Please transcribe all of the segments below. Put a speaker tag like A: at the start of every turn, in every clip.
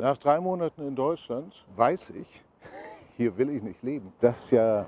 A: Nach 3 Monaten in Deutschland weiß ich, hier will ich nicht leben. Das ist ja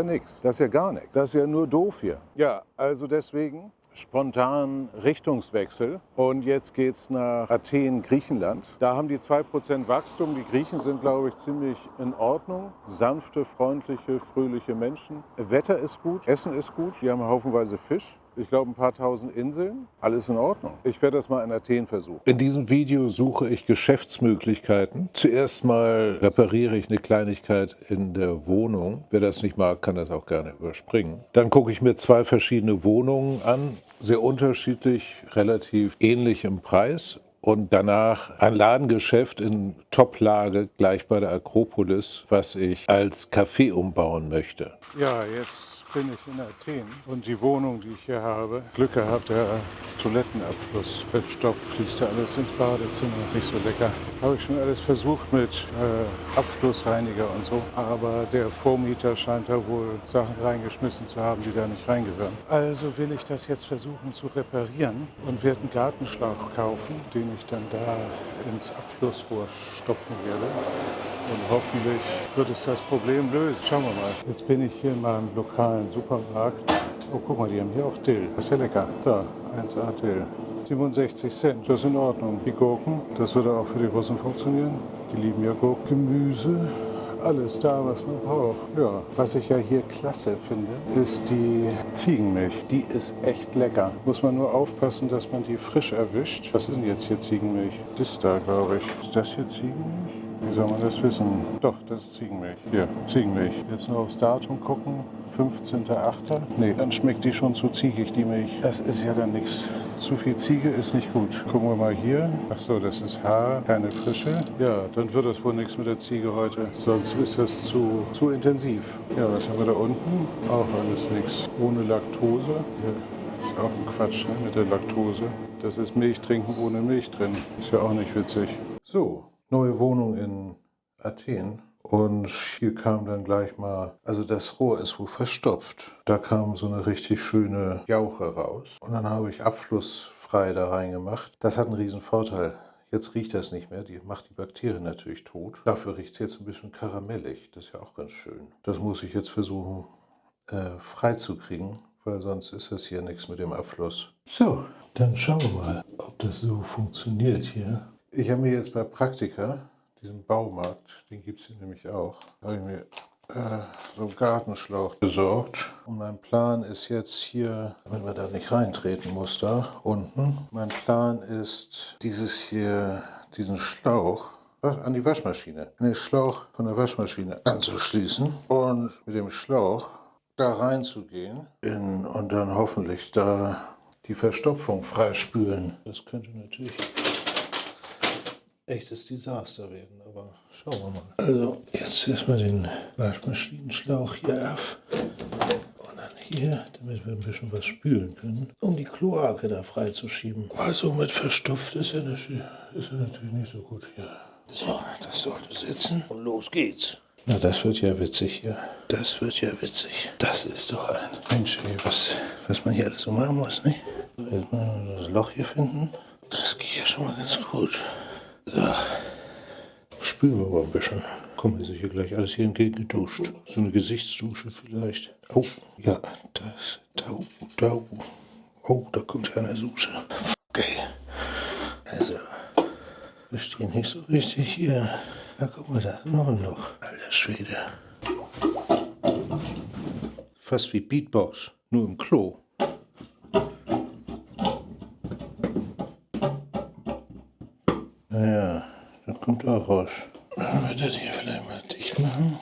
A: nichts. Das ist ja gar nichts. Das ist ja nur doof hier. Ja, also deswegen spontan Richtungswechsel. Und jetzt geht's nach Athen, Griechenland. Da haben die 2% Wachstum. Die Griechen sind, glaube ich, ziemlich in Ordnung. Sanfte, freundliche, fröhliche Menschen. Wetter ist gut, Essen ist gut. Die haben haufenweise Fisch. Ich glaube, ein paar tausend Inseln. Alles in Ordnung. Ich werde das mal in Athen versuchen. In diesem Video suche ich Geschäftsmöglichkeiten. Zuerst mal repariere ich eine Kleinigkeit in der Wohnung. Wer das nicht mag, kann das auch gerne überspringen. Dann gucke ich mir 2 verschiedene Wohnungen an. Sehr unterschiedlich, relativ ähnlich im Preis. Und danach ein Ladengeschäft in Top-Lage, gleich bei der Akropolis, was ich als Café umbauen möchte. Ja, jetzt bin ich in Athen und die Wohnung, die ich hier habe, Glück gehabt, der Toilettenabfluss verstopft, fließt ja alles ins Badezimmer, nicht so lecker. Habe ich schon alles versucht mit Abflussreiniger und so, aber der Vormieter scheint da wohl Sachen reingeschmissen zu haben, die da nicht reingehören. Also will ich das jetzt versuchen zu reparieren und werde einen Gartenschlauch kaufen, den ich dann da ins Abflussrohr stopfen werde. Und hoffentlich wird es das Problem lösen. Schauen wir mal. Jetzt bin ich hier in meinem lokalen Supermarkt. Oh, guck mal, die haben hier auch Dill. Das ist ja lecker. Da, 1A Dill. 67 Cent, das ist in Ordnung. Die Gurken, das würde auch für die Russen funktionieren. Die lieben ja Gurken. Gemüse, alles da, was man braucht. Ja, was ich ja hier klasse finde, ist die Ziegenmilch. Die ist echt lecker. Muss man nur aufpassen, dass man die frisch erwischt. Was ist denn jetzt hier Ziegenmilch? Das da, glaube ich. Ist das hier Ziegenmilch? Wie soll man das wissen? Doch, das ist Ziegenmilch. Hier, Ziegenmilch. Jetzt nur aufs Datum gucken. 15.08. Nee, dann schmeckt die schon zu ziegig, die Milch. Das ist ja dann nichts. Zu viel Ziege ist nicht gut. Gucken wir mal hier. Ach so, das ist Haar, keine Frische. Ja, dann wird das wohl nichts mit der Ziege heute. Sonst ist das zu intensiv. Ja, was haben wir da unten? Auch alles nichts. Ohne Laktose. Ja, ist auch ein Quatsch, ne, mit der Laktose. Das ist Milch trinken ohne Milch drin. Ist ja auch nicht witzig. So. Neue Wohnung in Athen und hier kam dann gleich mal, also das Rohr ist wohl verstopft. Da kam so eine richtig schöne Jauche raus und dann habe ich abflussfrei da reingemacht. Das hat einen riesen Vorteil. Jetzt riecht das nicht mehr, die macht die Bakterien natürlich tot. Dafür riecht es jetzt ein bisschen karamellig, das ist ja auch ganz schön. Das muss ich jetzt versuchen freizukriegen, weil sonst ist das hier nichts mit dem Abfluss. So, dann schauen wir mal, ob das so funktioniert hier. Ich habe mir jetzt bei Praktika, diesem Baumarkt, den gibt es hier nämlich auch, habe ich mir so einen Gartenschlauch besorgt. Und mein Plan ist jetzt hier, wenn man da nicht reintreten muss, da unten, mein Plan ist, diesen Schlauch an die Waschmaschine, den Schlauch von der Waschmaschine anzuschließen und mit dem Schlauch da reinzugehen und dann hoffentlich da die Verstopfung freispülen. Das könnte natürlich echtes Desaster werden, aber schauen wir mal. Also jetzt erstmal den Waschmaschinenschlauch hier auf und dann hier, damit wir ein bisschen was spülen können, um die Kloake da freizuschieben. Also mit verstopft ist ja natürlich nicht so gut hier. So, das sollte sitzen und los geht's. Na, das wird ja witzig hier. Das wird ja witzig. Das ist doch ein Mensch, ey, was man hier alles so machen muss, nicht? So, jetzt mal das Loch hier finden. Das geht ja schon mal ganz gut. So, spüren wir mal ein bisschen. Kommen wir sicher gleich alles hier entgegengeduscht. So eine Gesichtsdusche vielleicht. Oh, ja, oh, da kommt ja eine Soße. Okay. Also, wir stehen nicht so richtig hier. Na, guck mal, da ist noch ein Loch. Alter Schwede. Fast wie Beatbox, nur im Klo. Naja, das kommt auch raus. Wenn wir das hier vielleicht mal dicht machen,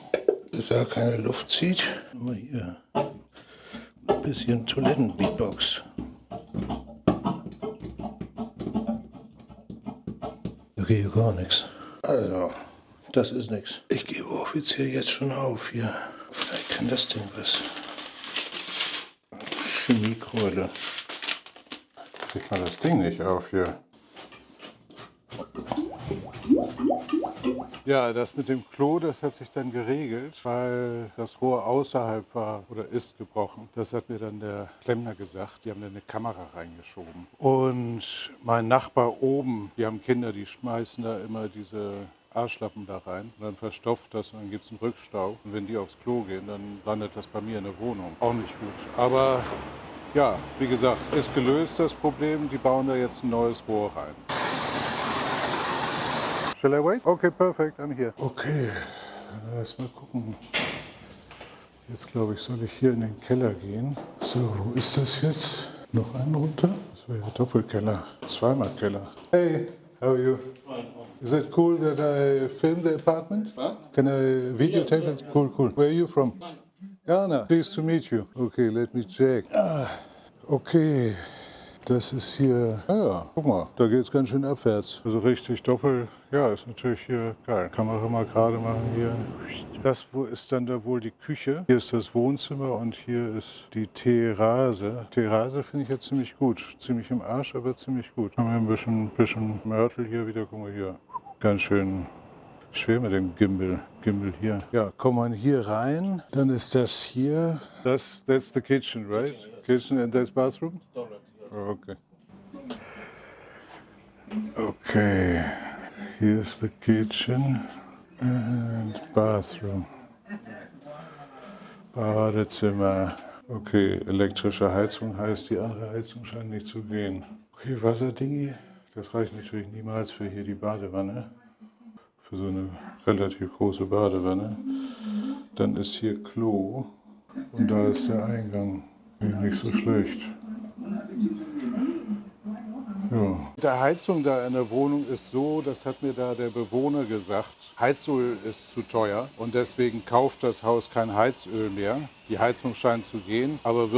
A: dass da keine Luft zieht. Mal hier ein bisschen Toilettenbeatbox. Okay, hier gar nichts. Also, das ist nichts. Ich gebe offiziell jetzt schon auf hier. Vielleicht kann das Ding was. Chemiekeule. Kriegt man das Ding nicht auf hier. Ja, das mit dem Klo, das hat sich dann geregelt, weil das Rohr außerhalb war oder ist gebrochen. Das hat mir dann der Klempner gesagt. Die haben da eine Kamera reingeschoben. Und mein Nachbar oben, die haben Kinder, die schmeißen da immer diese Arschlappen da rein. Und dann verstopft das und dann gibt es einen Rückstau. Und wenn die aufs Klo gehen, dann landet das bei mir in der Wohnung. Auch nicht gut. Aber ja, wie gesagt, ist gelöst das Problem. Die bauen da jetzt ein neues Rohr rein. Shall I wait? Okay, perfect, I'm here. Okay, lass mal gucken. Jetzt glaube ich, soll ich hier in den Keller gehen. So, wo ist das jetzt? Noch einen runter? Das wäre ja Doppelkeller. Zweimal Keller. Hey, how are you? Fine, fine. Is it cool that I film the apartment? Huh? Can I videotape it? Cool, cool. Where are you from? Ghana. Pleased to meet you. Okay, let me check. Okay. Das ist hier, ja, guck mal, da geht es ganz schön abwärts. Also richtig doppelt, ja, ist natürlich hier geil. Kamera mal gerade machen hier. Das ist dann da wohl die Küche. Hier ist das Wohnzimmer und hier ist die Terrasse. Terrasse finde ich jetzt ziemlich gut. Ziemlich im Arsch, aber ziemlich gut. Haben wir ein bisschen Mörtel hier wieder, guck mal hier. Ganz schön schwer mit dem Gimbal. Gimbal hier. Ja, kommt man hier rein, dann ist das hier. That's the kitchen, right? Kitchen and that's bathroom? Okay. Okay, here's the kitchen and bathroom. Badezimmer. Okay, elektrische Heizung heißt, die andere Heizung scheint nicht zu gehen. Okay, Wasserdingi. Das reicht natürlich niemals für hier die Badewanne. Für so eine relativ große Badewanne. Dann ist hier Klo und da ist der Eingang. Nicht so schlecht. Ja. Die Heizung da in der Wohnung ist so, das hat mir da der Bewohner gesagt, Heizöl ist zu teuer und deswegen kauft das Haus kein Heizöl mehr. Die Heizung scheint zu gehen, aber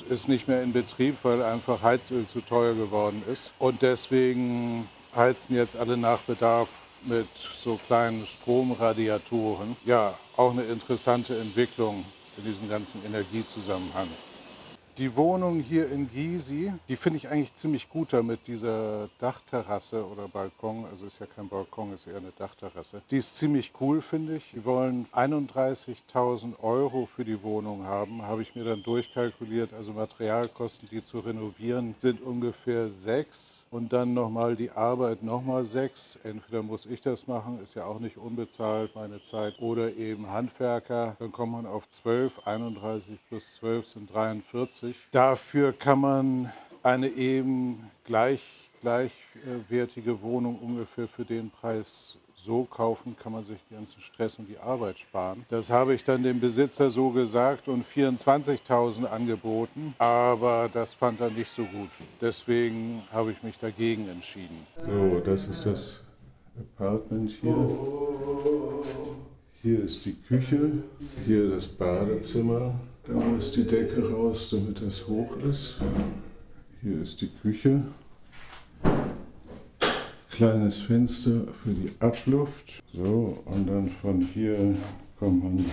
A: ist nicht mehr in Betrieb, weil einfach Heizöl zu teuer geworden ist. Und deswegen heizen jetzt alle nach Bedarf mit so kleinen Stromradiatoren. Ja, auch eine interessante Entwicklung in diesem ganzen Energiezusammenhang. Die Wohnung hier in Gysi, die finde ich eigentlich ziemlich gut da mit dieser Dachterrasse oder Balkon. Also ist ja kein Balkon, ist eher eine Dachterrasse. Die ist ziemlich cool, finde ich. Die wollen 31.000 Euro für die Wohnung haben, habe ich mir dann durchkalkuliert. Also Materialkosten, die zu renovieren, sind ungefähr 6. Und dann nochmal die Arbeit nochmal 6. Entweder muss ich das machen, ist ja auch nicht unbezahlt, meine Zeit, oder eben Handwerker. Dann kommt man auf 12, 31 plus 12 sind 43. Dafür kann man eine eben gleichwertige Wohnung ungefähr für den Preis so kaufen, kann man sich den ganzen Stress und die Arbeit sparen. Das habe ich dann dem Besitzer so gesagt und 24.000 angeboten, aber das fand er nicht so gut. Deswegen habe ich mich dagegen entschieden. So, das ist das Apartment hier. Hier ist die Küche, hier das Badezimmer. Da muss die Decke raus, damit es hoch ist. Hier ist die Küche. Kleines Fenster für die Abluft. So, und dann von hier kommt man.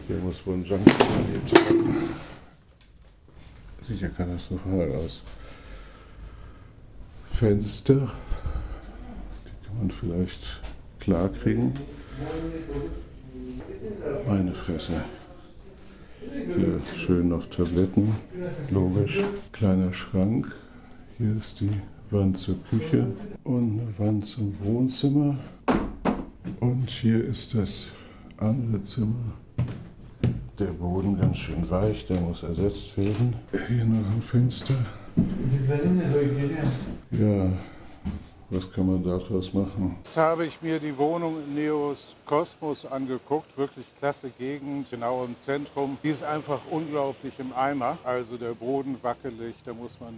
A: Hier muss wohl ein Junkie gelebt haben. Sieht ja katastrophal aus. Fenster. Die kann man vielleicht klar kriegen. Meine Fresse. Hier schön noch Tabletten. Logisch. Kleiner Schrank. Hier ist die Wand zur Küche und eine Wand zum Wohnzimmer. Und hier ist das andere Zimmer. Der Boden ganz schön weich, der muss ersetzt werden. Hier noch ein Fenster. Ja, was kann man daraus machen? Jetzt habe ich mir die Wohnung in Neos Kosmos angeguckt. Wirklich klasse Gegend, genau im Zentrum. Die ist einfach unglaublich im Eimer. Also der Boden wackelig, da muss man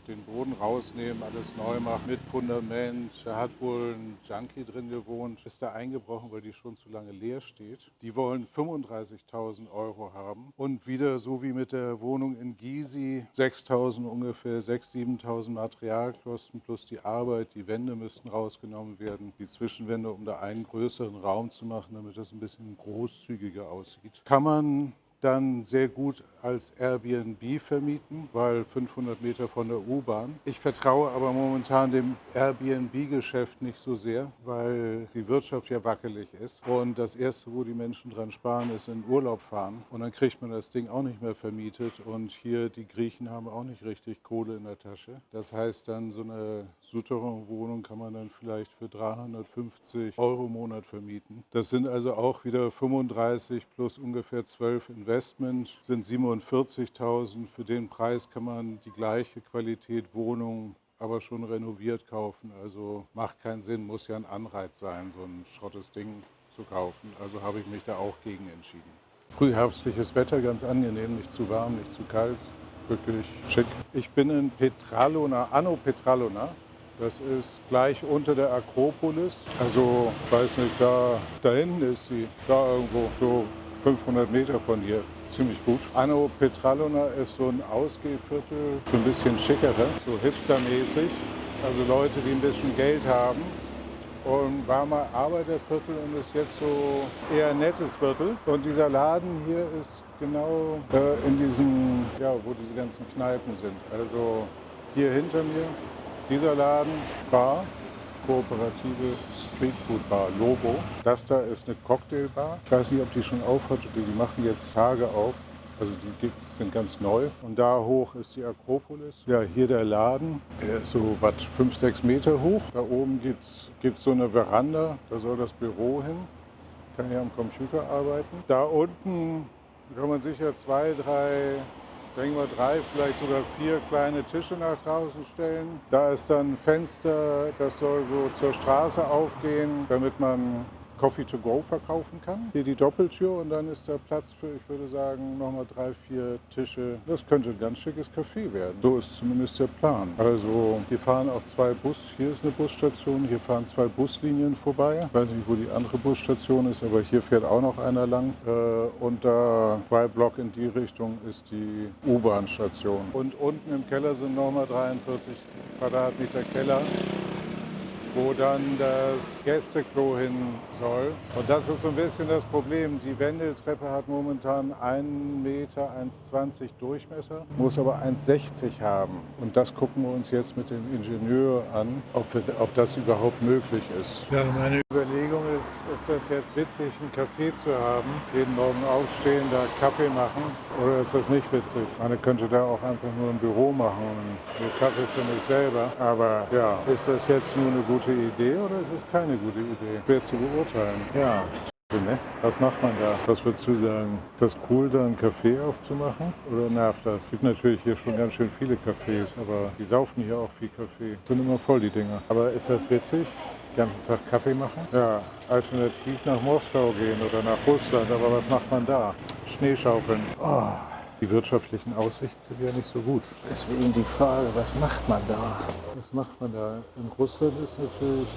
A: den Boden rausnehmen, alles neu machen mit Fundament. Da hat wohl ein Junkie drin gewohnt, ist da eingebrochen, weil die schon zu lange leer steht. Die wollen 35.000 Euro haben. Und wieder so wie mit der Wohnung in Gysi, 6.000 ungefähr, 6.000, 7.000 Materialkosten plus die Arbeit. Die Wände müssten rausgenommen werden, die Zwischenwände, um da einen größeren Raum zu machen, damit das ein bisschen großzügiger aussieht. Kann man dann sehr gut als Airbnb vermieten, weil 500 Meter von der U-Bahn. Ich vertraue aber momentan dem Airbnb-Geschäft nicht so sehr, weil die Wirtschaft ja wackelig ist. Und das Erste, wo die Menschen dran sparen, ist in Urlaub fahren. Und dann kriegt man das Ding auch nicht mehr vermietet. Und hier, die Griechen haben auch nicht richtig Kohle in der Tasche. Das heißt, dann so eine Souterrain-Wohnung kann man dann vielleicht für 350 Euro im Monat vermieten. Das sind also auch wieder 35 plus ungefähr 12 Investment, sind 47.000. Für den Preis kann man die gleiche Qualität Wohnung aber schon renoviert kaufen. Also macht keinen Sinn, muss ja ein Anreiz sein, so ein schrottes Ding zu kaufen. Also habe ich mich da auch gegen entschieden. Frühherbstliches Wetter, ganz angenehm, nicht zu warm, nicht zu kalt, wirklich schick. Ich bin in Petralona, Anno Petralona. Das ist gleich unter der Akropolis. Also, ich weiß nicht, da hinten ist sie, da irgendwo, so 500 Meter von hier. Ziemlich gut. Anno Petralona ist so ein Ausgehviertel, so ein bisschen schickerer, so hipstermäßig. Also Leute, die ein bisschen Geld haben. Und war mal Arbeiterviertel und ist jetzt so eher ein nettes Viertel. Und dieser Laden hier ist genau in diesem, ja, wo diese ganzen Kneipen sind. Also hier hinter mir, dieser Laden, Bar, kooperative Streetfood-Bar, Lobo. Das da ist eine Cocktailbar. Ich weiß nicht, ob die schon auf hat, die machen jetzt Tage auf. Also die sind ganz neu. Und da hoch ist die Akropolis. Ja, hier der Laden. Der ist so 5, 6 Meter hoch. Da oben gibt's so eine Veranda. Da soll das Büro hin. Kann hier am Computer arbeiten. Da unten kann man sicher 2, 3, denken wir 3, vielleicht sogar 4 kleine Tische nach draußen stellen. Da ist dann ein Fenster, das soll so zur Straße aufgehen, damit man Coffee to go verkaufen kann. Hier die Doppeltür und dann ist da Platz für, ich würde sagen, nochmal 3, 4 Tische. Das könnte ein ganz schickes Café werden. So ist zumindest der Plan. Also hier fahren auch 2 hier ist eine Busstation, hier fahren 2 Buslinien vorbei. Ich weiß nicht, wo die andere Busstation ist, aber hier fährt auch noch einer lang. Und da 2 Block in die Richtung ist die U-Bahn-Station. Und unten im Keller sind nochmal 43 Quadratmeter Keller, wo dann das Gästeklo hin soll. Und das ist so ein bisschen das Problem. Die Wendeltreppe hat momentan 1,20 Meter Durchmesser, muss aber 1,60 haben. Und das gucken wir uns jetzt mit dem Ingenieur an, ob das überhaupt möglich ist. Ja, meine Überlegung ist das jetzt witzig, einen Café zu haben, jeden Morgen aufstehen, da Kaffee machen, oder ist das nicht witzig? Man könnte da auch einfach nur ein Büro machen und nur Kaffee für mich selber. Aber ja, ist das jetzt nur eine gute Idee oder ist es keine gute Idee? Schwer zu beurteilen. Ja. Ne? Was macht man da? Was würdest du sagen? Ist das cool, da einen Café aufzumachen? Oder nervt das? Es gibt natürlich hier schon ganz schön viele Cafés, aber die saufen hier auch viel Kaffee. Sind immer voll, die Dinger. Aber ist das witzig? Den ganzen Tag Kaffee machen? Ja, alternativ nach Moskau gehen oder nach Russland. Aber was macht man da? Schneeschaufeln. Oh. Die wirtschaftlichen Aussichten sind ja nicht so gut. Deswegen die Frage, was macht man da? Was macht man da? In Russland ist natürlich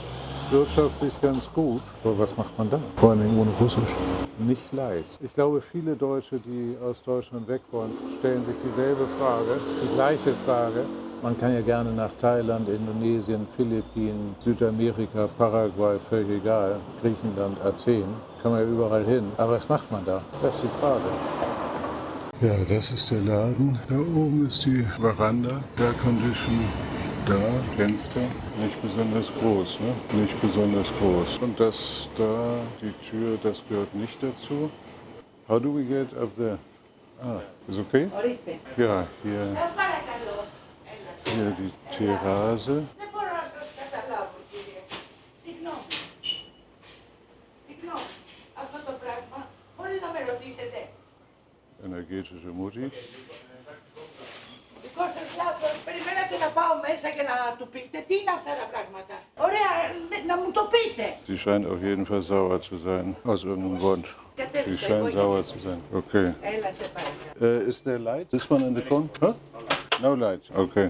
A: wirtschaftlich ganz gut. Aber was macht man da? Vor allem ohne Russisch. Nicht leicht. Ich glaube, viele Deutsche, die aus Deutschland weg wollen, stellen sich dieselbe Frage, die gleiche Frage. Man kann ja gerne nach Thailand, Indonesien, Philippinen, Südamerika, Paraguay, völlig egal, Griechenland, Athen, kann man ja überall hin. Aber was macht man da? Das ist die Frage. Ja, das ist der Laden. Da oben ist die Veranda, Air Condition, da, Fenster. Nicht besonders groß, ne? Nicht besonders groß. Und das da, die Tür, das gehört nicht dazu. How do we get up there? Ah, ist okay? Ja, hier die Terrasse. Energetische Mutti. Περιμένετε να πάω μέσα και να του πείτε τι είναι αυτά τα πράγματα. Ωραία, να μου το πείτε. Sie scheint auf jeden Fall sauer zu sein, aus irgendeinem Grund. Sie scheint sauer zu sein. Okay. Ist der Light? This one in the corner? Huh? No light. Okay.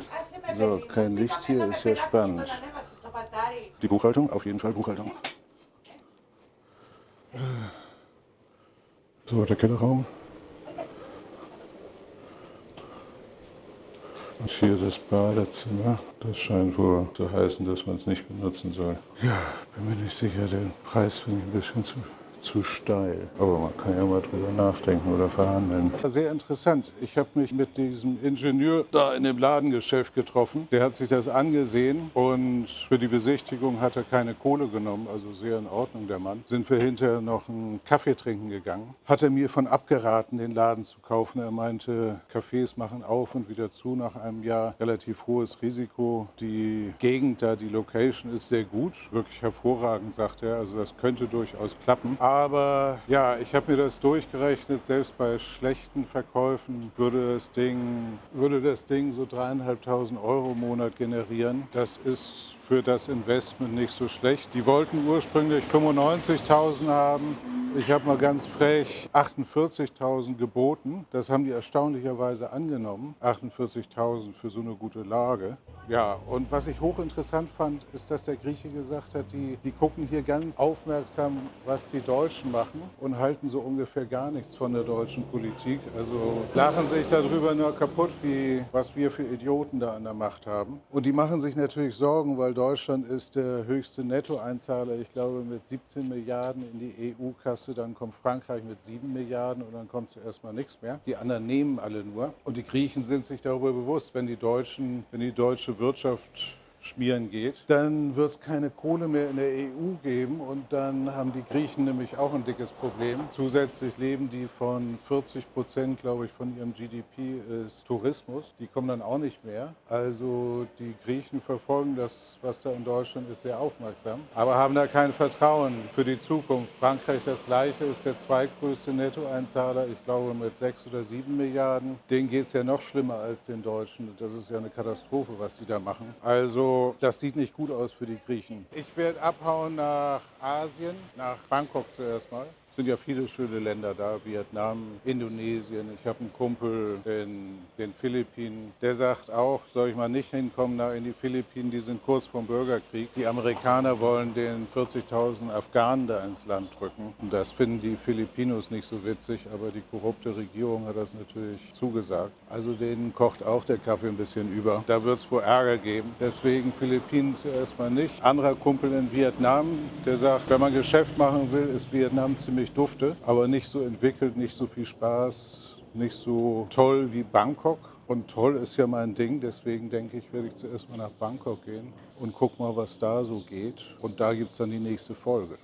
A: So, kein Licht hier, ist sehr spannend. Die Buchhaltung? Auf jeden Fall Buchhaltung. So, der Kellerraum. Und hier das Badezimmer. Das scheint wohl zu heißen, dass man es nicht benutzen soll. Ja, bin mir nicht sicher, den Preis finde ich ein bisschen zu steil. Aber man kann ja mal drüber nachdenken oder verhandeln. Sehr interessant. Ich habe mich mit diesem Ingenieur da in dem Ladengeschäft getroffen. Der hat sich das angesehen und für die Besichtigung hat er keine Kohle genommen. Also sehr in Ordnung, der Mann. Sind wir hinterher noch einen Kaffee trinken gegangen. Hat er mir von abgeraten, den Laden zu kaufen. Er meinte, Cafés machen auf und wieder zu nach einem Jahr. Relativ hohes Risiko. Die Gegend da, die Location ist sehr gut. Wirklich hervorragend, sagt er. Also das könnte durchaus klappen. Aber ja, ich habe mir das durchgerechnet. Selbst bei schlechten Verkäufen würde das Ding so 3.500 Euro im Monat generieren. Das ist für das Investment nicht so schlecht. Die wollten ursprünglich 95.000 haben. Ich habe mal ganz frech 48.000 geboten. Das haben die erstaunlicherweise angenommen. 48.000 für so eine gute Lage. Ja, und was ich hochinteressant fand, ist, dass der Grieche gesagt hat, die gucken hier ganz aufmerksam, was die Deutschen machen und halten so ungefähr gar nichts von der deutschen Politik. Also lachen sich darüber nur kaputt, was wir für Idioten da an der Macht haben. Und die machen sich natürlich Sorgen, weil Deutschland ist der höchste Nettoeinzahler, ich glaube mit 17 Milliarden in die EU-Kasse, dann kommt Frankreich mit 7 Milliarden und dann kommt zuerst mal nichts mehr. Die anderen nehmen alle nur. Und die Griechen sind sich darüber bewusst, wenn die deutsche Wirtschaft schmieren geht, dann wird es keine Kohle mehr in der EU geben und dann haben die Griechen nämlich auch ein dickes Problem. Zusätzlich leben die von 40%, glaube ich, von ihrem GDP ist Tourismus. Die kommen dann auch nicht mehr. Also die Griechen verfolgen das, was da in Deutschland ist, sehr aufmerksam, aber haben da kein Vertrauen für die Zukunft. Frankreich das Gleiche, ist der zweitgrößte Nettoeinzahler, ich glaube mit 6 oder 7 Milliarden. Denen geht es ja noch schlimmer als den Deutschen. Das ist ja eine Katastrophe, was die da machen. Also das sieht nicht gut aus für die Griechen. Ich werde abhauen nach Asien, nach Bangkok zuerst mal. Es sind ja viele schöne Länder da, Vietnam, Indonesien. Ich habe einen Kumpel in den Philippinen, der sagt auch, soll ich mal nicht hinkommen da in die Philippinen, die sind kurz vorm Bürgerkrieg. Die Amerikaner wollen den 40.000 Afghanen da ins Land drücken. Und das finden die Filipinos nicht so witzig, aber die korrupte Regierung hat das natürlich zugesagt. Also denen kocht auch der Kaffee ein bisschen über. Da wird es wohl Ärger geben. Deswegen Philippinen zuerst mal nicht. Anderer Kumpel in Vietnam, der sagt, wenn man Geschäft machen will, ist Vietnam ziemlich dufte, aber nicht so entwickelt, nicht so viel Spaß, nicht so toll wie Bangkok. Und toll ist ja mein Ding, deswegen denke ich, werde ich zuerst mal nach Bangkok gehen und guck mal, was da so geht. Und da gibt es dann die nächste Folge.